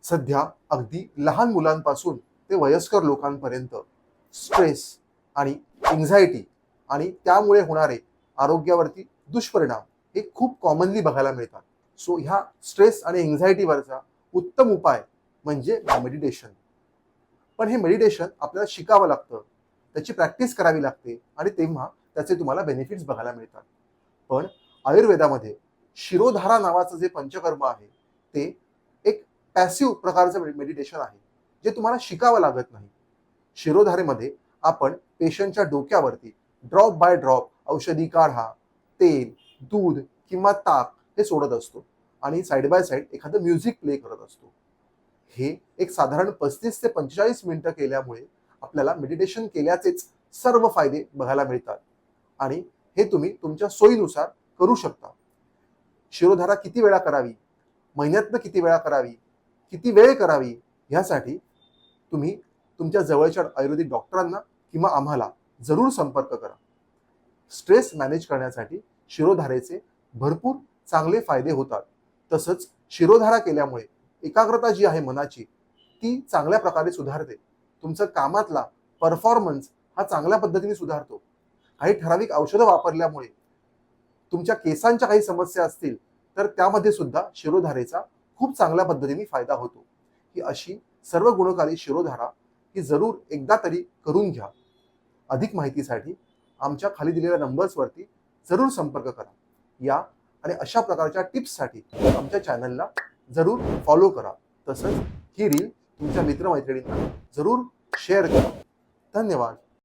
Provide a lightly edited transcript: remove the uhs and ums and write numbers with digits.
सध्या अगदी लहान मुलांपासून ते वयस्कर लोकांपर्यंत स्ट्रेस आणि एन्झायटी आणि त्यामुळे होणारे आरोग्यावरती दुष्परिणाम हे खूप कॉमनली बघायला मिळतात. सो ह्या स्ट्रेस आणि एन्झायटीवरचा उत्तम उपाय म्हणजे मेडिटेशन. पण हे मेडिटेशन आपल्याला शिकावं लागतं, त्याची प्रॅक्टिस करावी लागते आणि तेव्हा त्याचे तुम्हाला बेनिफिट्स बघायला मिळतात. पण आयुर्वेदामध्ये शिरोधारा नावाचं जे पंचकर्म आहे ते एक पॅसिव्ह प्रकारचं मेडिटेशन आहे, जे तुम्हाला शिकावं लागत नाही. शिरोधारेमध्ये आपण पेशंटच्या डोक्यावरती ड्रॉप बाय ड्रॉप औषधी काढा, तेल, दूध किंवा ताक हे सोडत असतो आणि साइड बाय साइड एखादं म्युझिक प्ले करत असतो. हे एक साधारण 35 ते 45 मिनिटं केल्यामुळे आपल्याला मेडिटेशन केल्याचेच सर्व फायदे बघायला मिळतात आणि हे तुम्ही तुमच्या सोयीनुसार करू शकता. शिरोधारा किती वेळा करावी, महिन्यातनं किती वेळा करावी, किती वेळ करावी, ह्यासाठी तुम्ही तुमच्या जवळच्या आयुर्वेदिक डॉक्टरांना किंवा आम्हाला जरूर संपर्क करा. स्ट्रेस मॅनेज करण्यासाठी शिरोधारेचे भरपूर चांगले फायदे होतात. तसंच शिरोधारा केल्यामुळे एकाग्रता जी आहे मनाची ती चांगल्या प्रकारे सुधारते. तुमचं कामातला परफॉर्मन्स हा चांगल्या पद्धतीने सुधारतो. काही ठराविक औषधं वापरल्यामुळे तुमच्या केसांच्या काही समस्या असतील तर त्यामध्ये सुद्धा शिरोधारेचा खूप चांगल्या पद्धतीने फायदा होतो. ही अशी सर्व गुणकारी शिरोधारा ही जरूर एकदा तरी करून घ्या. अधिक माहितीसाठी आमच्या खाली दिलेल्या नंबर्सवरती जरूर संपर्क करा. या आणि अशा प्रकारच्या टिप्ससाठी आमच्या चॅनलला जरूर फॉलो करा. तसंच ही रील तुमच्या मित्रमैत्रिणींना जरूर शेअर करा. धन्यवाद.